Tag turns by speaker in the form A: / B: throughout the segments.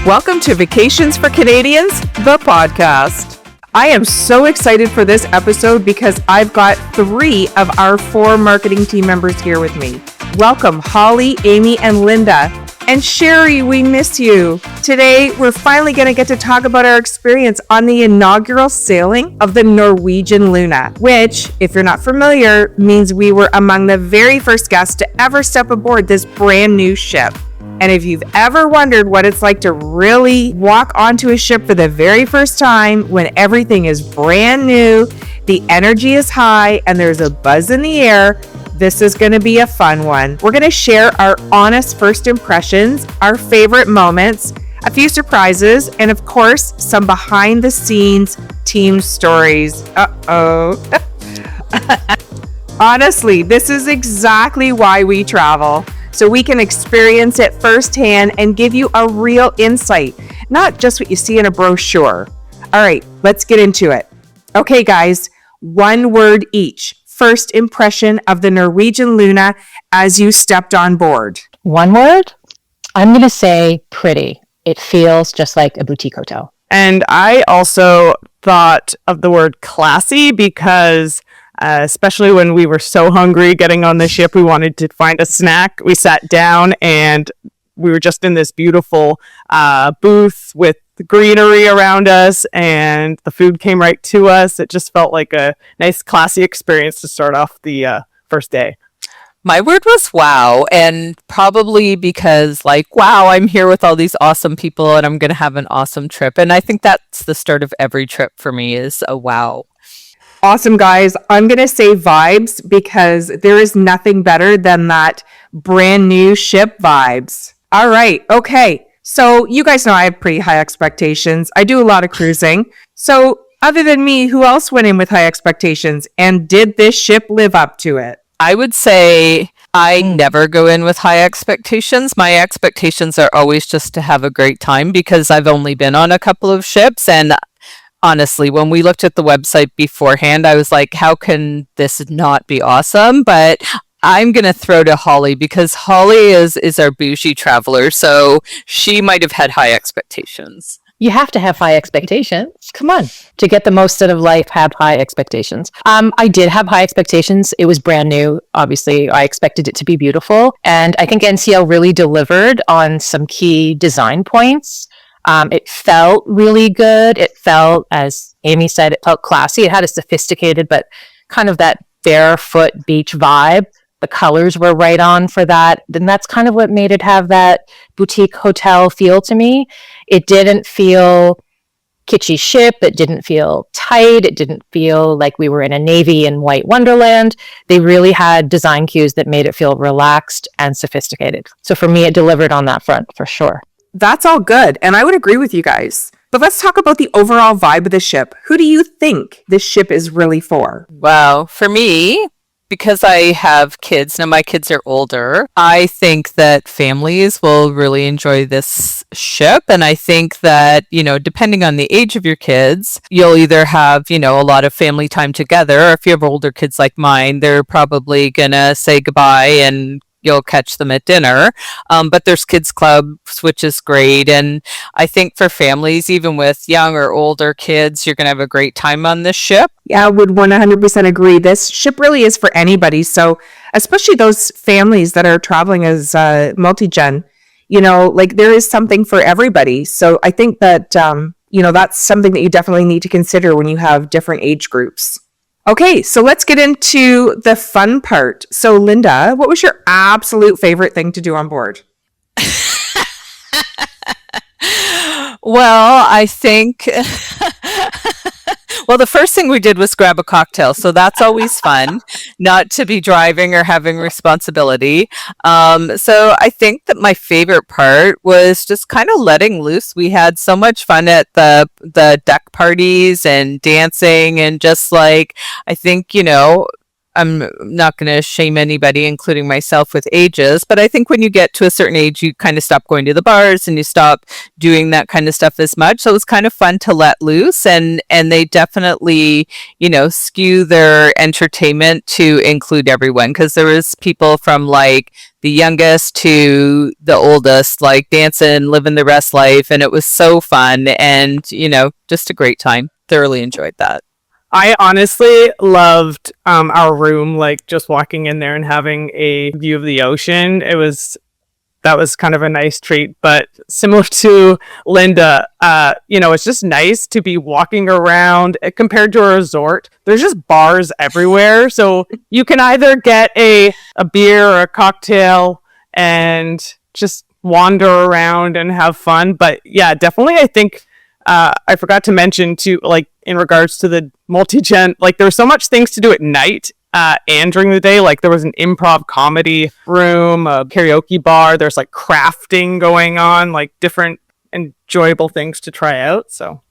A: Welcome to Vacations for Canadians, the podcast. I am so excited for this episode because I've got 3 of our 4 marketing team members here with me. Welcome, Holly, Amy, and Linda. And Sherry, we miss you. Today, we're finally going to get to talk about our experience on the inaugural sailing of the Norwegian Luna, which, if you're not familiar, means we were among the very first guests to ever step aboard this brand new ship. And if you've ever wondered what it's like to really walk onto a ship for the very first time when everything is brand new, the energy is high, and there's a buzz in the air, this is going to be a fun one. We're going to share our honest first impressions, our favorite moments, a few surprises, and of course, some behind the scenes team stories. Honestly, this is exactly why we travel. So we can experience it firsthand and give you a real insight, not just what you see in a brochure. All right, let's get into it. Okay, guys, 1 word each. First impression of the Norwegian Luna as you stepped on board.
B: 1 word? I'm going to say pretty. It feels just like a boutique hotel.
C: And I also thought of the word classy because especially when we were so hungry getting on the ship, we wanted to find a snack. We sat down and we were just in this beautiful booth with the greenery around us, and the food came right to us. It just felt like a nice, classy experience to start off the first day.
D: My word was wow, and probably because wow, I'm here with all these awesome people and I'm going to have an awesome trip. And I think that's the start of every trip for me is a wow.
A: Awesome, guys. I'm going to say vibes because there is nothing better than that brand new ship vibes. All right. Okay. So you guys know I have pretty high expectations. I do a lot of cruising. So other than me, who else went in with high expectations? And did this ship live up to it?
D: I would say I never go in with high expectations. My expectations are always just to have a great time because I've only been on a couple of ships. And honestly, when we looked at the website beforehand, I was like, how can this not be awesome? But I'm going to throw to Holly because Holly is our bougie traveler. So she might have had high expectations.
B: You have to have high expectations. Come on. To get the most out of life, have high expectations. I did have high expectations. It was brand new. Obviously, I expected it to be beautiful. And I think NCL really delivered on some key design points. It felt really good. It felt, as Amy said, it felt classy. It had a sophisticated, but kind of that barefoot beach vibe. The colors were right on for that. Then that's kind of what made it have that boutique hotel feel to me. It didn't feel kitschy ship. It didn't feel tight. It didn't feel like we were in a navy and white wonderland. They really had design cues that made it feel relaxed and sophisticated. So for me, it delivered on that front for sure.
A: That's all good. And I would agree with you guys. But let's talk about the overall vibe of the ship. Who do you think this ship is really for?
D: Well, for me, because I have kids, now my kids are older, I think that families will really enjoy this ship. And I think that, depending on the age of your kids, you'll either have, a lot of family time together, or if you have older kids like mine, they're probably gonna say goodbye and you'll catch them at dinner. But there's kids clubs, which is great. And I think for families, even with young or older kids, you're going to have a great time on this ship.
A: Yeah, I would 100% agree. This ship really is for anybody. So especially those families that are traveling as multi-gen, there is something for everybody. So I think that, that's something that you definitely need to consider when you have different age groups. Okay, so let's get into the fun part. So Linda, what was your absolute favorite thing to do on board?
D: Well, I think, the first thing we did was grab a cocktail. So that's always fun, not to be driving or having responsibility. So I think that my favorite part was just kind of letting loose. We had so much fun at the deck parties and dancing and just I think, I'm not going to shame anybody, including myself, with ages, but I think when you get to a certain age, you kind of stop going to the bars and you stop doing that kind of stuff as much. So it was kind of fun to let loose, and they definitely, skew their entertainment to include everyone, because there was people from like the youngest to the oldest, like dancing, living the rest life, and it was so fun, and just a great time. Thoroughly enjoyed that.
C: I honestly loved our room, like just walking in there and having a view of the ocean. That was kind of a nice treat. But similar to Linda, it's just nice to be walking around compared to a resort. There's just bars everywhere. So you can either get a beer or a cocktail and just wander around and have fun. But yeah, definitely, I think I forgot to mention too, like in regards to the multi-gen, like there was so much things to do at night and during the day. Like there was an improv comedy room, a karaoke bar. There's like crafting going on, like different enjoyable things to try out. So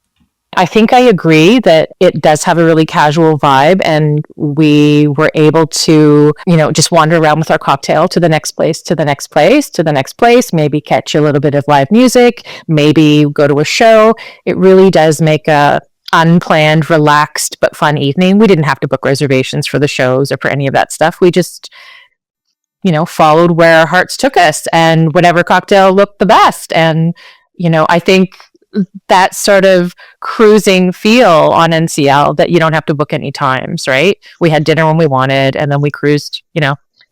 B: I think I agree that it does have a really casual vibe, and we were able to, just wander around with our cocktail to the next place, to the next place, to the next place, maybe catch a little bit of live music, maybe go to a show. It really does make a unplanned, relaxed, but fun evening. We didn't have to book reservations for the shows or for any of that stuff. We just, followed where our hearts took us and whatever cocktail looked the best. And, I think that sort of cruising feel on NCL that you don't have to book any times, right? We had dinner when we wanted, and then we cruised,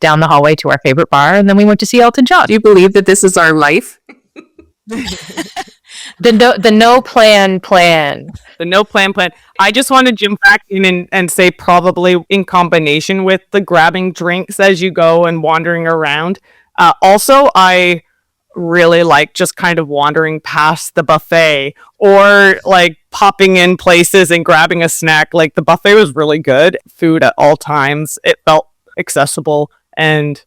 B: down the hallway to our favorite bar, and then we went to see Elton John.
A: Do you believe that this is our life?
B: The no plan.
C: the no plan. I just want to jump back in and say probably in combination with the grabbing drinks as you go and wandering around. Also, I really like just kind of wandering past the buffet or like popping in places and grabbing a snack. Like the buffet was really good. Food at all times. It felt accessible. And,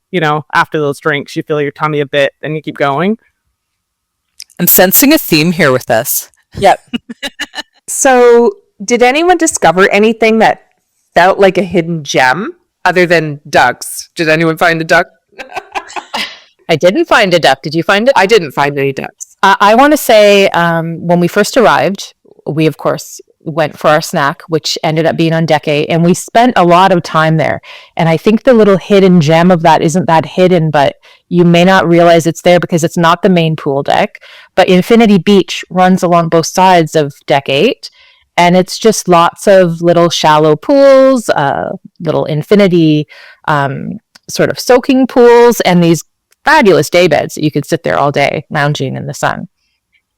C: after those drinks, you feel your tummy a bit and you keep going.
D: I'm sensing a theme here with us.
B: Yep.
A: So did anyone discover anything that felt like a hidden gem other than ducks? Did anyone find a duck?
B: I didn't find a duck. Did you find it?
A: I didn't find any ducks.
B: I want to say when we first arrived, we, of course, went for our snack, which ended up being on deck 8, and we spent a lot of time there. And I think the little hidden gem of that isn't that hidden, but you may not realize it's there because it's not the main pool deck. But Infinity Beach runs along both sides of deck 8, and it's just lots of little shallow pools, little infinity sort of soaking pools, and these fabulous day beds that you could sit there all day lounging in the sun.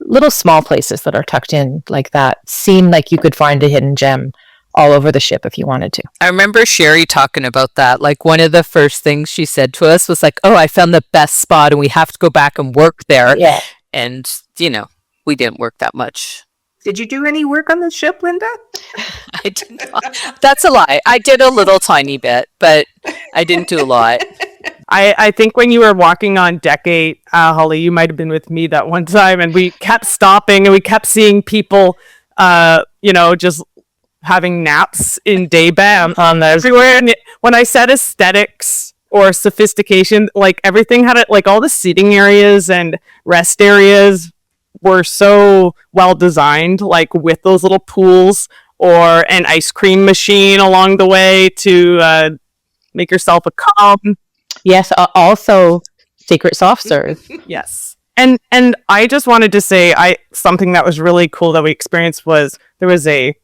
B: Little small places that are tucked in like that seem like you could find a hidden gem all over the ship if you wanted to.
D: I remember Sherry talking about that. Like one of the first things she said to us was like, "Oh, I found the best spot and we have to go back and work there."
B: Yeah.
D: And, we didn't work that much.
A: Did you do any work on the ship, Linda?
D: I did not. That's a lie. I did a little tiny bit, but I didn't do a lot.
C: I think when you were walking on deck 8, Holly, you might have been with me that one time, and we kept stopping and we kept seeing people, just having naps in day bed everywhere. And when I said aesthetics or sophistication, like everything had it, like all the seating areas and rest areas were so well designed, like with those little pools or an ice cream machine along the way to make yourself a cup.
B: Yes, also secret soft serve.
C: Yes. And I just wanted to say something that was really cool that we experienced was there was a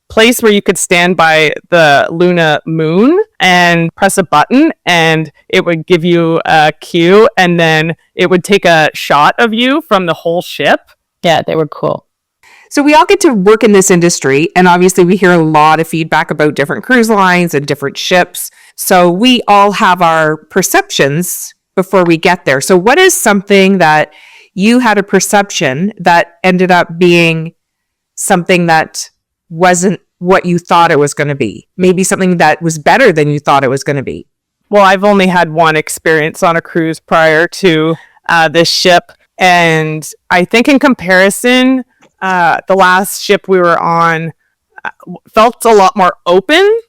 C: place where you could stand by the Luna moon and press a button and it would give you a cue and then it would take a shot of you from the whole ship.
B: Yeah, they were cool.
A: So we all get to work in this industry, and obviously we hear a lot of feedback about different cruise lines and different ships. So we all have our perceptions before we get there. So what is something that you had a perception that ended up being something that wasn't what you thought it was going to be? Maybe something that was better than you thought it was going to be.
C: Well, I've only had one experience on a cruise prior to this ship. And I think in comparison, the last ship we were on felt a lot more open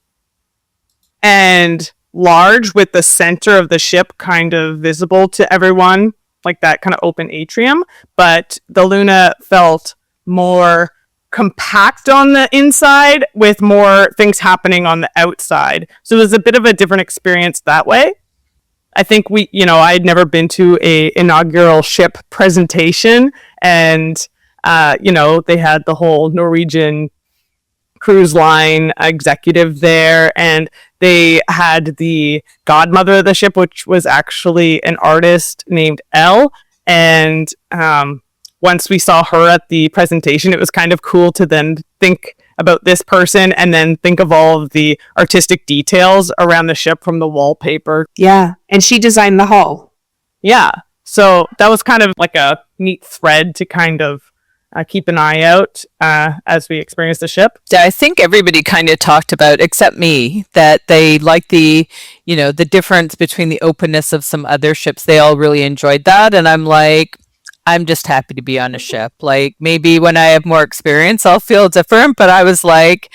C: and large, with the center of the ship kind of visible to everyone, like that kind of open atrium. But the Luna felt more compact on the inside with more things happening on the outside. So it was a bit of a different experience that way. I think I'd never been to a inaugural ship presentation, and they had the whole Norwegian cruise line executive there, and they had the godmother of the ship, which was actually an artist named Elle. And once we saw her at the presentation, it was kind of cool to then think about this person and then think of all of the artistic details around the ship, from the wallpaper.
A: Yeah. And she designed the hull.
C: Yeah. So that was kind of like a neat thread to kind of keep an eye out as we experience the ship.
D: Yeah, I think everybody kind of talked about, except me, that they like the difference between the openness of some other ships. They all really enjoyed that. And I'm like, I'm just happy to be on a ship. Like, maybe when I have more experience, I'll feel different. But I was like,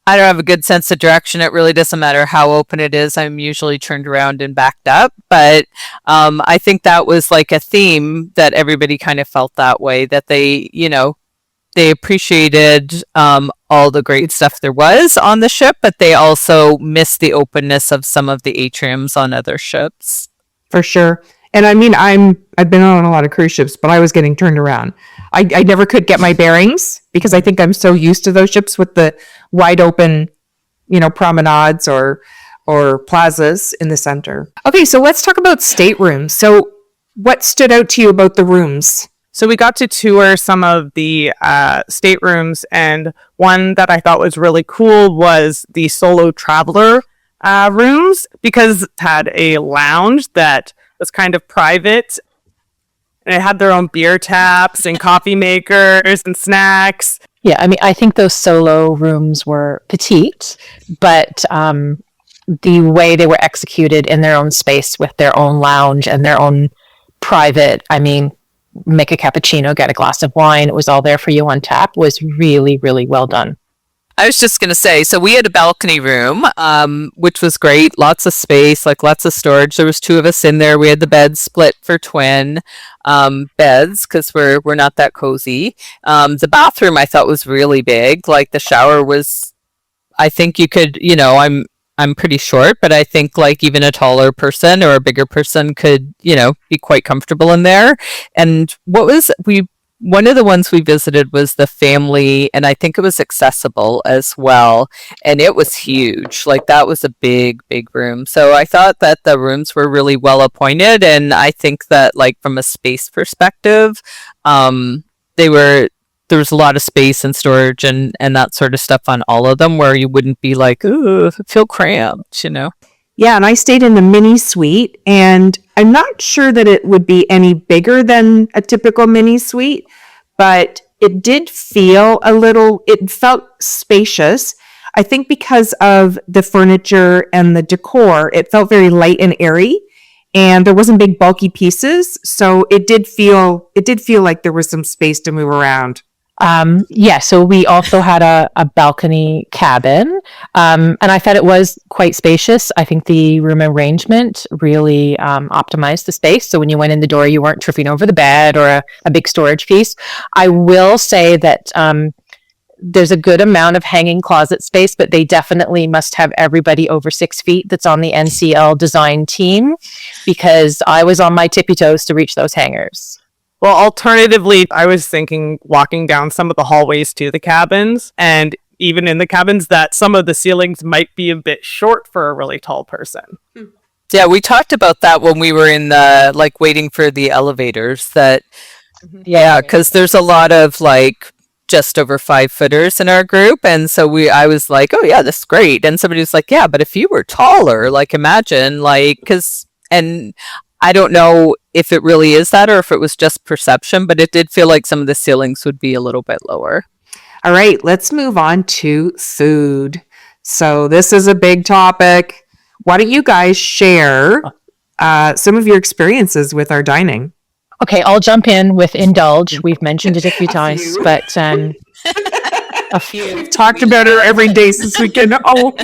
D: I don't have a good sense of direction. It really doesn't matter how open it is. I'm usually turned around and backed up. But I think that was like a theme that everybody kind of felt that way, that they appreciated all the great stuff there was on the ship, but they also missed the openness of some of the atriums on other ships.
A: For sure. And I mean, I've been on a lot of cruise ships, but I was getting turned around. I never could get my bearings because I think I'm so used to those ships with the wide open, promenades or plazas in the center. Okay, so let's talk about staterooms. So what stood out to you about the rooms?
C: So we got to tour some of the staterooms, and one that I thought was really cool was the solo traveler rooms, because it had a lounge that was kind of private, and it had their own beer taps and coffee makers and snacks.
B: Yeah, I mean, I think those solo rooms were petite, but the way they were executed in their own space with their own lounge and their own private, I mean, make a cappuccino, get a glass of wine, it was all there for you on tap, was really, really well done.
D: I was just going to say, so we had a balcony room, which was great. Lots of space, like lots of storage. There was 2 of us in there. We had the beds split for twin beds because we're not that cozy. The bathroom I thought was really big. Like the shower was, I think you could, I'm pretty short, but I think like even a taller person or a bigger person could, be quite comfortable in there. And one of the ones we visited was the family, and I think it was accessible as well. And it was huge. Like that was a big, big room. So I thought that the rooms were really well appointed. And I think that like from a space perspective, there was a lot of space and storage and that sort of stuff on all of them, where you wouldn't be like, ooh, I feel cramped,
A: Yeah, and I stayed in the mini suite, and I'm not sure that it would be any bigger than a typical mini suite, but it did feel it felt spacious. I think because of the furniture and the decor, it felt very light and airy, and there wasn't big bulky pieces, so it did feel like there was some space to move around.
B: So we also had a balcony cabin, and I thought it was quite spacious. I think the room arrangement really optimized the space. So when you went in the door, you weren't tripping over the bed or a big storage piece. I will say that there's a good amount of hanging closet space, but they definitely must have everybody over 6 feet that's on the NCL design team, because I was on my tippy toes to reach those hangers.
C: Well, alternatively, I was thinking walking down some of the hallways to the cabins, and even in the cabins, that some of the ceilings might be a bit short for a really tall person.
D: Yeah, we talked about that when we were in the, like, waiting for the elevators, that, yeah, because there's a lot of, like, just over 5-footers in our group, and so I was like, oh yeah, this is great, and somebody was like, yeah, but if you were taller, like, imagine, like, and I don't know if it really is that or if it was just perception, but it did feel like some of the ceilings would be a little bit lower.
A: All right, let's move on to food. So this is a big topic. Why don't you guys share some of your experiences with our dining?
B: Okay, I'll jump in with indulge. We've mentioned it a few times, but a few.
A: We've talked about it every day since we can. Oh.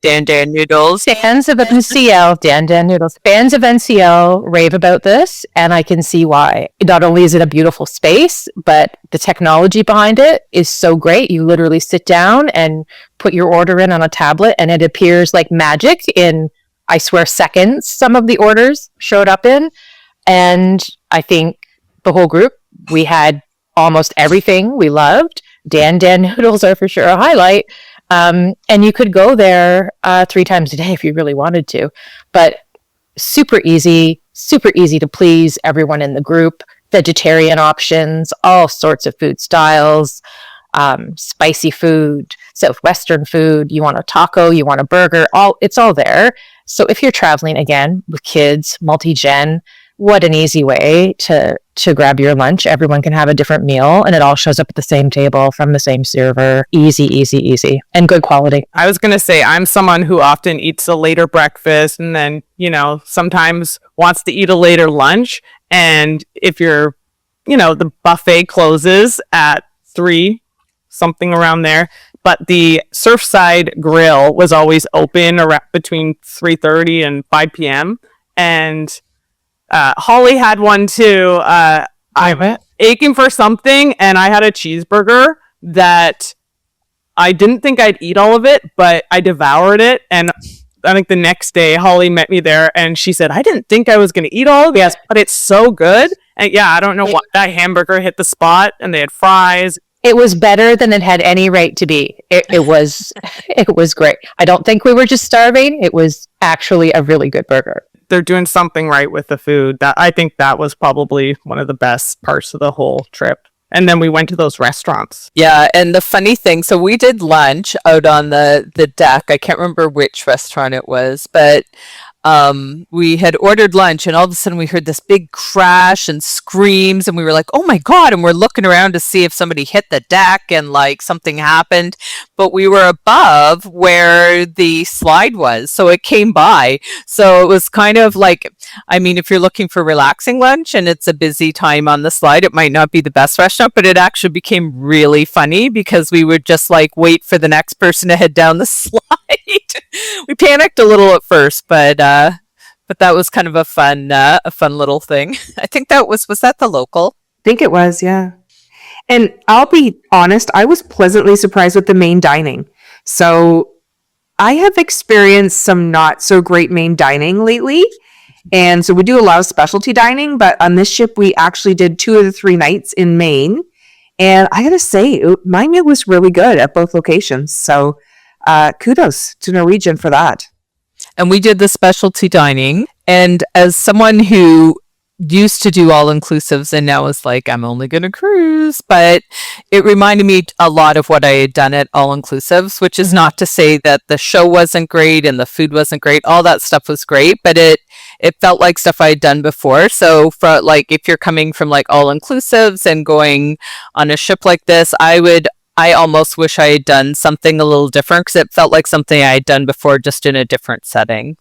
D: Dan noodles.
B: Fans of NCL, Dan Noodles, fans of NCL rave about this, and I can see why. Not only is it a beautiful space, but the technology behind it is so great. You literally sit down and put your order in on a tablet, and it appears like magic in, I swear, seconds. Some of the orders showed up in, and I think the whole group, we had almost everything we loved. Dan Noodles are for sure a highlight. And you could go there 3 times a day if you really wanted to, but super easy to please everyone in the group. Vegetarian options, all sorts of food styles, spicy food, Southwestern food. You want a taco, you want a burger, it's all there. So if you're traveling again with kids, multi-gen, what an easy way to grab your lunch. Everyone can have a different meal, and it all shows up at the same table from the same server. Easy, and good quality.
C: I was going to say, I'm someone who often eats a later breakfast and then, sometimes wants to eat a later lunch. And if you're, the buffet closes at 3, something around there. But the Surfside Grill was always open around between 3:30 and 5 p.m. And Holly had one too. I went aching for something, and I had a cheeseburger that I didn't think I'd eat all of it, but I devoured it. And I think the next day, Holly met me there, and she said, "I didn't think I was going to eat all of it, but it's so good." And yeah, I don't know why that hamburger hit the spot, and they had fries.
B: It was better than it had any right to be. It was great. I don't think we were just starving. It was actually a really good burger.
C: They're doing something right with the food. I think that was probably one of the best parts of the whole trip. And then we went to those restaurants.
D: Yeah, and the funny thing, so we did lunch out on the deck. I can't remember which restaurant it was, but we had ordered lunch, and all of a sudden we heard this big crash and screams, and we were like, oh my God, and we're looking around to see if somebody hit the deck and like something happened, but we were above where the slide was, so it came by. So it was kind of like, if you're looking for relaxing lunch and it's a busy time on the slide, it might not be the best restaurant, but it actually became really funny because we would just like wait for the next person to head down the slide. We panicked a little at first, but that was kind of a fun little thing. I think was that the local?
A: I think it was, yeah. And I'll be honest, I was pleasantly surprised with the main dining. So I have experienced some not so great main dining lately. And so we do a lot of specialty dining, but on this ship, we actually did 2 of the 3 nights in Maine. And I got to say, my meal was really good at both locations. So kudos to Norwegian for that.
D: And we did the specialty dining. And as someone who used to do all-inclusives and now is like, I'm only going to cruise, but it reminded me a lot of what I had done at all-inclusives, which is not to say that the show wasn't great and the food wasn't great. All that stuff was great, but it felt like stuff I had done before. So for like, if you're coming from like all-inclusives and going on a ship like this, I almost wish I had done something a little different because it felt like something I had done before, just in a different setting,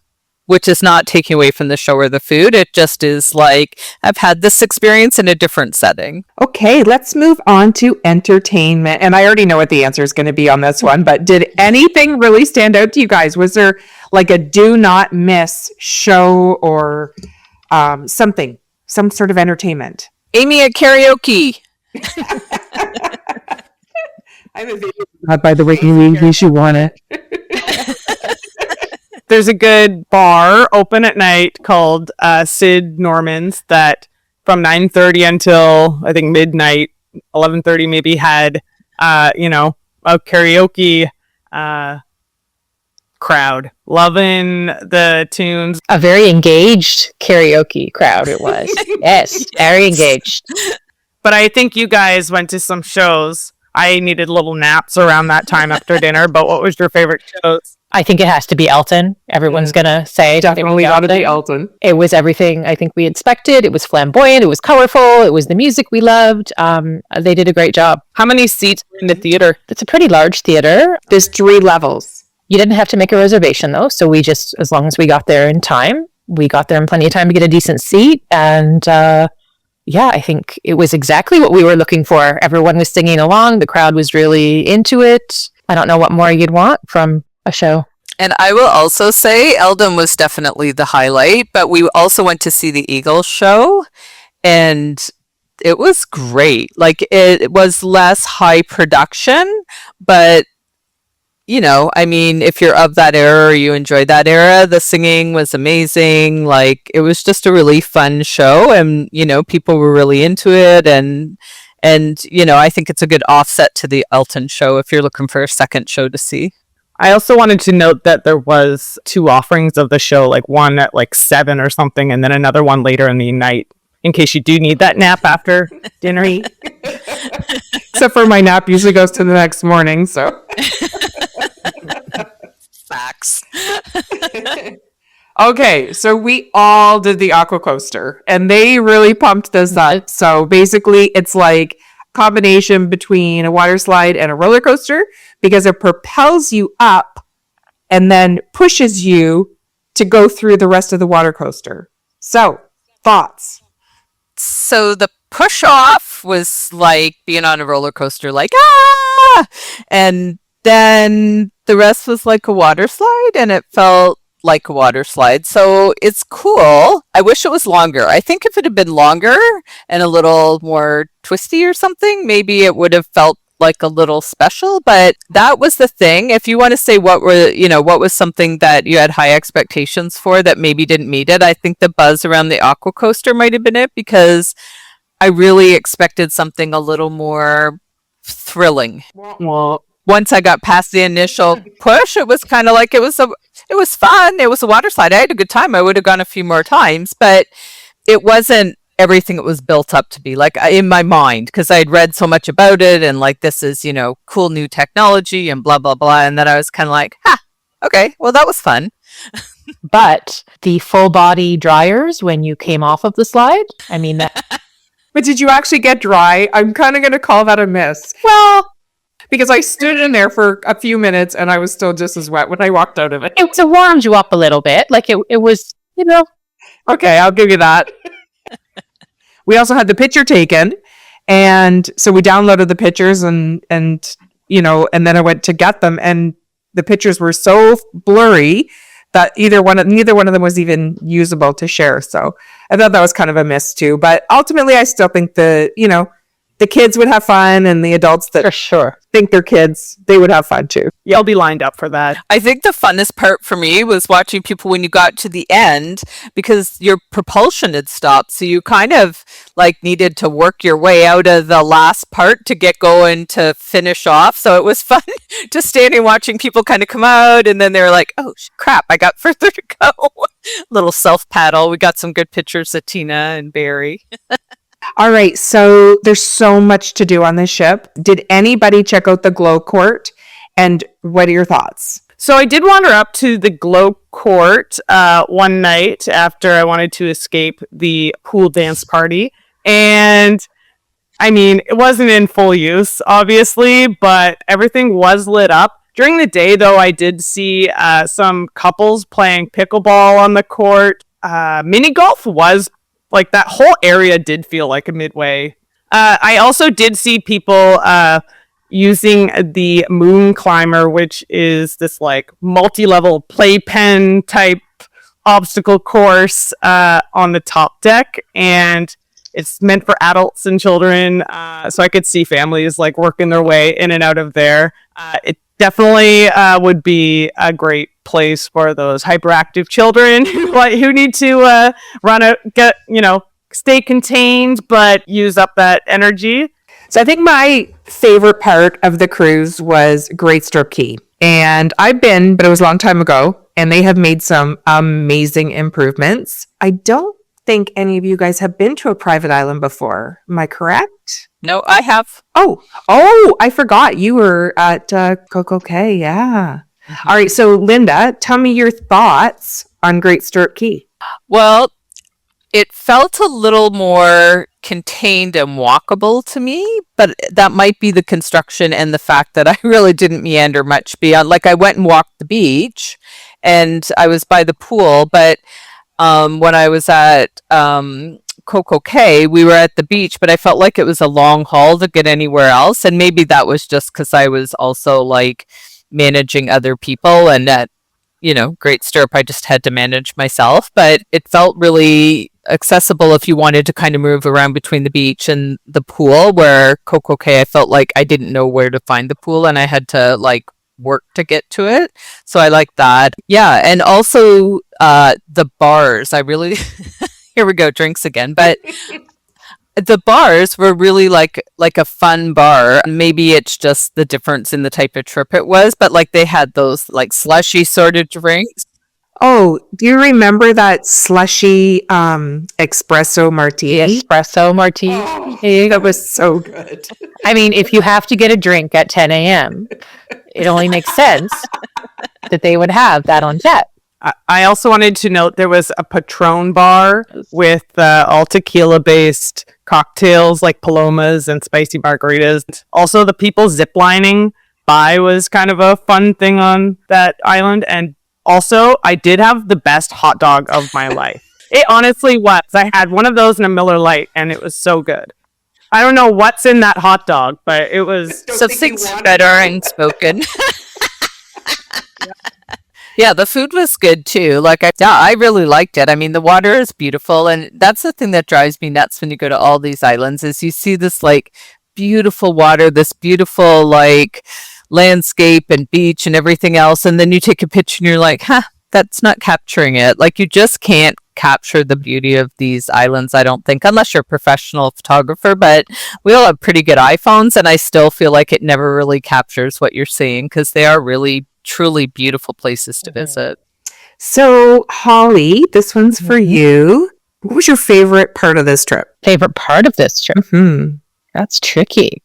D: which is not taking away from the show or the food. It just is like, I've had this experience in a different setting.
A: Okay, let's move on to entertainment. And I already know what the answer is going to be on this one, but did anything really stand out to you guys? Was there like a do not miss show or something, some sort of entertainment?
D: Amy at karaoke.
A: I'm a video. Not by the way, we should want it.
C: There's a good bar open at night called Sid Norman's that from 9:30 until I think midnight, 11:30 maybe, had a karaoke crowd loving the tunes.
B: A very engaged karaoke crowd it was. Yes, very engaged.
C: But I think you guys went to some shows. I needed little naps around that time after dinner, but what was your favorite shows?
B: I think it has to be Elton. Everyone's going to say.
A: Definitely got to be Elton.
B: It was everything I think we expected. It was flamboyant. It was colorful. It was the music we loved. They did a great job.
C: How many seats were in the theater?
B: It's a pretty large theater.
A: There's 3 levels.
B: You didn't have to make a reservation, though. So we just, as long as we got there in time, we got there in plenty of time to get a decent seat. And I think it was exactly what we were looking for. Everyone was singing along. The crowd was really into it. I don't know what more you'd want from a show.
D: And I will also say Eldon was definitely the highlight, but we also went to see the Eagle show and it was great. Like it was less high production, but I mean, if you're of that era or you enjoy that era, the singing was amazing. Like it was just a really fun show and people were really into it and I think it's a good offset to the Elton show if you're looking for a second show to see.
C: I also wanted to note that there was 2 offerings of the show, like one at like 7 or something, and then another one later in the night, in case you do need that nap after dinner.
A: Except for my nap usually goes to the next morning, so.
D: Facts.
A: Okay, so we all did the aqua coaster, and they really pumped us up. So basically, it's like a combination between a water slide and a roller coaster because it propels you up and then pushes you to go through the rest of the water coaster. So, thoughts?
D: So the push off was like being on a roller coaster, like, ah! And then the rest was like a water slide, and it felt like a water slide. So it's cool. I wish it was longer. I think if it had been longer and a little more twisty or something, maybe it would have felt like a little special, but that was the thing. If you want to say what was something that you had high expectations for that maybe didn't meet it, I think the buzz around the aqua coaster might have been it, because I really expected something a little more thrilling.
C: Well,
D: Once I got past the initial push, it was kind of like it was fun. It was a water slide. I had a good time. I would have gone a few more times, but it wasn't everything it was built up to be, like in my mind, because I had read so much about it and like this is cool new technology and blah blah blah, and then I was kind of like, okay, well that was fun.
B: But the full body dryers when you came off of the slide, I mean that.
A: But did you actually get dry? I'm kind of going to call that a miss. Well, because I stood in there for a few minutes and I was still just as wet when I walked out of it.
B: It warmed you up a little bit. Like it was,
A: Okay, I'll give you that. We also had the picture taken, and so we downloaded the pictures and then I went to get them, and the pictures were so blurry that neither one of them was even usable to share. So I thought that was kind of a miss too. But ultimately, I still think the kids would have fun, and the adults that
B: for sure
A: think they're kids, they would have fun too.
C: yeah, I'll be lined up for that.
D: I think the funnest part for me was watching people when you got to the end, because your propulsion had stopped. So you kind of like needed to work your way out of the last part to get going to finish off. So it was fun just standing watching people kind of come out, and then they were like, oh crap, I got further to go. Little self paddle. We got some good pictures of Teena and Barry.
A: All right, so there's so much to do on this ship. Did anybody check out the Glow Court? And what are your thoughts?
C: So I did wander up to the Glow Court one night after I wanted to escape the pool dance party. And I mean, it wasn't in full use, obviously, but everything was lit up. During the day, though, I did see some couples playing pickleball on the court. Mini golf was like, that whole area did feel like a midway. I also did see people using the Moon Climber, which is this like multi-level playpen type obstacle course on the top deck, and it's meant for adults and children. So I could see families like working their way in and out of there. It definitely would be a great place for those hyperactive children who need to stay contained but use up that energy.
A: So I think my favorite part of the cruise was Great Stirrup Cay. And I've been, but it was a long time ago, and they have made some amazing improvements. I don't think any of you guys have been to a private island before. Am I correct?
D: No, I have.
A: Oh, I forgot. You were at Coco Cay. Yeah. All right. So Linda, tell me your thoughts on Great Stirrup Cay.
D: Well, it felt a little more contained and walkable to me, but that might be the construction and the fact that I really didn't meander much beyond. Like, I went and walked the beach and I was by the pool, but when I was at Coco Cay, we were at the beach, but I felt like it was a long haul to get anywhere else. And maybe that was just because I was also like managing other people, and at great stirrup. I just had to manage myself, but it felt really accessible if you wanted to kind of move around between the beach and the pool, where Coco Cay, I felt like I didn't know where to find the pool and I had to like work to get to it. So I like that. Yeah. And also the bars. I really, here we go, drinks again. But the bars were really like a fun bar. Maybe it's just the difference in the type of trip it was, but like they had those like slushy sort of drinks.
A: Oh, do you remember that slushy espresso martini?
B: Espresso martini.
A: That was so good.
B: I mean, if you have to get a drink at 10 a.m., it only makes sense that they would have that on tap.
C: I also wanted to note there was a Patron bar with all tequila-based cocktails like palomas and spicy margaritas. Also, the people ziplining by was kind of a fun thing on that island. And also, I did have the best hot dog of my life. It honestly was. I had one of those in a Miller Lite, and it was so good. I don't know what's in that hot dog, but it was
D: something better and spoken. Yeah, the food was good too. I really liked it. I mean, the water is beautiful, and that's the thing that drives me nuts when you go to all these islands is you see this like beautiful water, this beautiful like landscape and beach and everything else, and then you take a picture and you're like, that's not capturing it. Like you just can't capture the beauty of these islands, I don't think, unless you're a professional photographer. But we all have pretty good iPhones, and I still feel like it never really captures what you're seeing because they are really truly beautiful places to visit.
A: So, Holly, this one's for you. What was your favorite part of this trip?
B: Favorite part of this trip?
A: Mm-hmm.
B: That's tricky.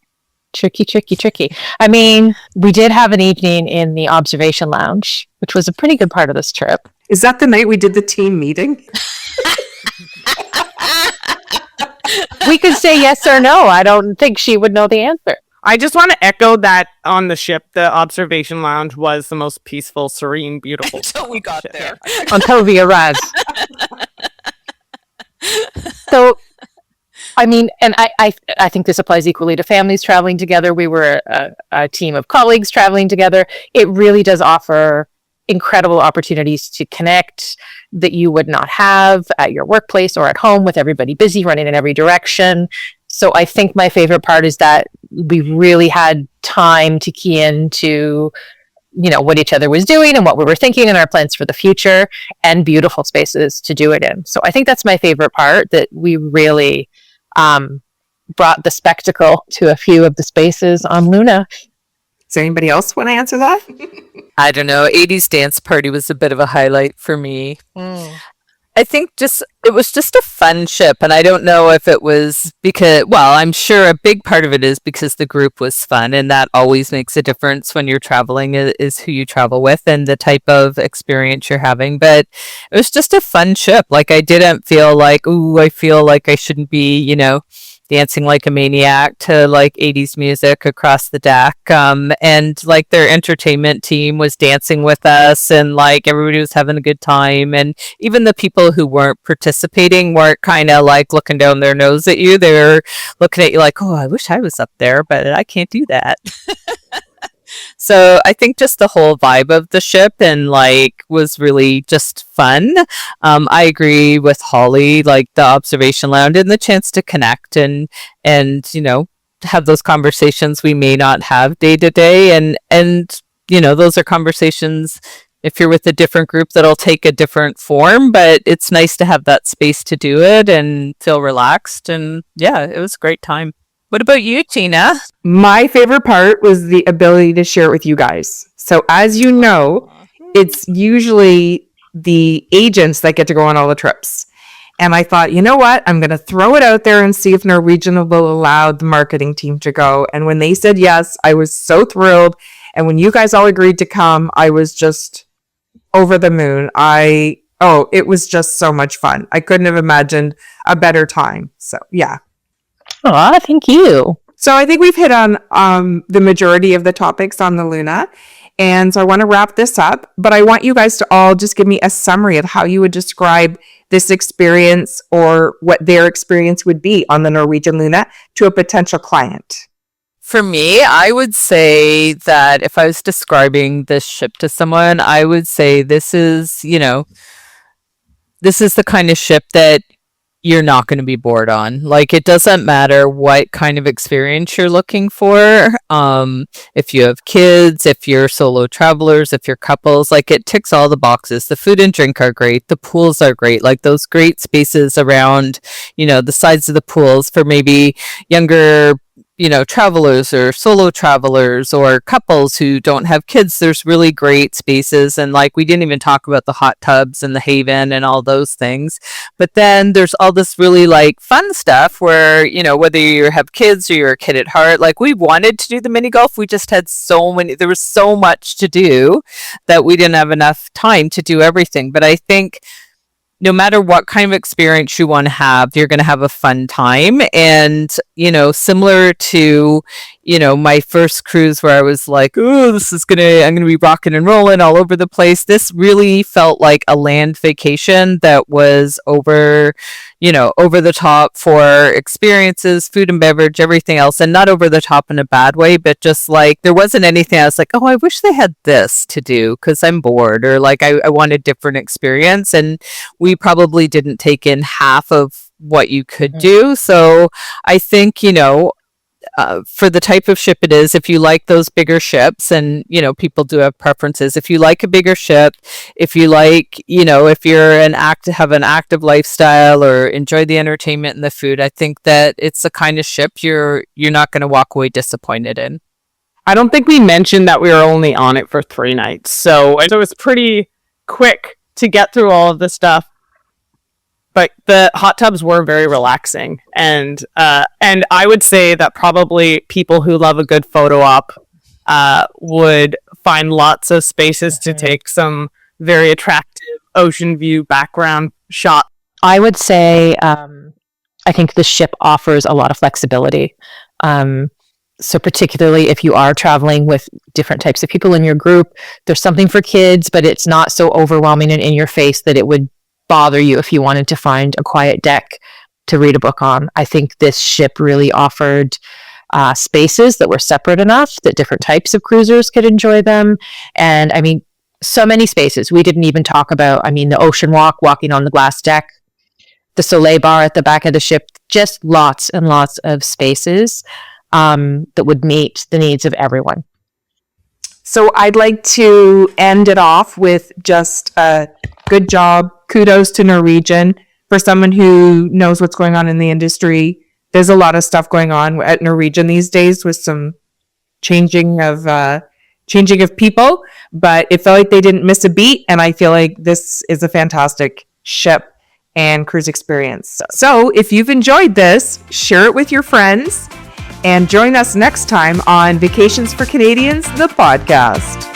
B: Tricky. I mean, we did have an evening in the observation lounge, which was a pretty good part of this trip.
A: Is that the night we did the team meeting?
B: We could say yes or no. I don't think she would know the answer.
C: I just want to echo that on the ship, the observation lounge was the most peaceful, serene, beautiful.
D: Until we got there.
B: Until we arrived. So, I mean, and I think this applies equally to families traveling together. We were a team of colleagues traveling together. It really does offer incredible opportunities to connect that you would not have at your workplace or at home with everybody busy running in every direction. So I think my favorite part is that we really had time to key into, what each other was doing and what we were thinking and our plans for the future, and beautiful spaces to do it in. So I think that's my favorite part, that we really brought the spectacle to a few of the spaces on Luna.
A: Does anybody else want to answer that?
D: I don't know. 80s dance party was a bit of a highlight for me. I think it was just a fun ship, and I don't know if it was because, I'm sure a big part of it is because the group was fun, and that always makes a difference when you're traveling is who you travel with and the type of experience you're having. But it was just a fun ship. Like I didn't feel like, I feel like I shouldn't be, dancing like a maniac to like 80s music across the deck. And like their entertainment team was dancing with us, and like everybody was having a good time. And even the people who weren't participating weren't kind of like looking down their nose at you. They were looking at you like, I wish I was up there, but I can't do that. So I think just the whole vibe of the ship and like was really just fun. I agree with Holly, like the observation lounge and the chance to connect and have those conversations we may not have day to day. And those are conversations if you're with a different group that'll take a different form, but it's nice to have that space to do it and feel relaxed. And yeah, it was a great time. What about you, Teena?
A: My favorite part was the ability to share it with you guys. So as you know, it's usually the agents that get to go on all the trips. And I thought, you know what? I'm going to throw it out there and see if Norwegian will allow the marketing team to go. And when they said yes, I was so thrilled. And when you guys all agreed to come, I was just over the moon. It was just so much fun. I couldn't have imagined a better time. So yeah.
B: Oh, thank you.
A: So I think we've hit on the majority of the topics on the Luna. And so I want to wrap this up, but I want you guys to all just give me a summary of how you would describe this experience or what their experience would be on the Norwegian Luna to a potential client.
D: For me, I would say that if I was describing this ship to someone, I would say this is the kind of ship that you're not going to be bored on. Like, it doesn't matter what kind of experience you're looking for. If you have kids, if you're solo travelers, if you're couples, like, it ticks all the boxes. The food and drink are great. The pools are great. Like, those great spaces around, the sides of the pools for maybe younger travelers or solo travelers or couples who don't have kids. There's really great spaces. And like, we didn't even talk about the hot tubs and the haven and all those things. But then there's all this really like fun stuff where, whether you have kids or you're a kid at heart, like, we wanted to do the mini golf. We just had there was so much to do that we didn't have enough time to do everything. But I think no matter what kind of experience you want to have, you're going to have a fun time. And, similar to, my first cruise where I was like, oh, I'm going to be rocking and rolling all over the place. This really felt like a land vacation that was over the top for experiences, food and beverage, everything else. And not over the top in a bad way, but just like, there wasn't anything I was like, oh, I wish they had this to do because I'm bored, or like, I want a different experience. And we probably didn't take in half of what you could do. So I think, for the type of ship it is, if you like those bigger ships, and, people do have preferences. If you like a bigger ship, if you like, if you're have an active lifestyle or enjoy the entertainment and the food, I think that it's the kind of ship you're not going to walk away disappointed in.
C: I don't think we mentioned that we were only on it for 3 nights. So it was pretty quick to get through all of the stuff. But the hot tubs were very relaxing. And I would say that probably people who love a good photo op would find lots of spaces to take some very attractive ocean view background shots.
B: I would say I think the ship offers a lot of flexibility. So particularly if you are traveling with different types of people in your group, there's something for kids, but it's not so overwhelming and in your face that it would bother you if you wanted to find a quiet deck to read a book on. I think this ship really offered spaces that were separate enough that different types of cruisers could enjoy them. And I mean, so many spaces. We didn't even talk about, the ocean walking on the glass deck, the Soleil bar at the back of the ship, just lots and lots of spaces that would meet the needs of everyone.
A: So I'd like to end it off with just a good job. Kudos to Norwegian. For someone who knows what's going on in the industry, there's a lot of stuff going on at Norwegian these days with some changing of people, but it felt like they didn't miss a beat, and I feel like this is a fantastic ship and cruise experience. So if you've enjoyed this, share it with your friends, and join us next time on Vacations for Canadians, the podcast.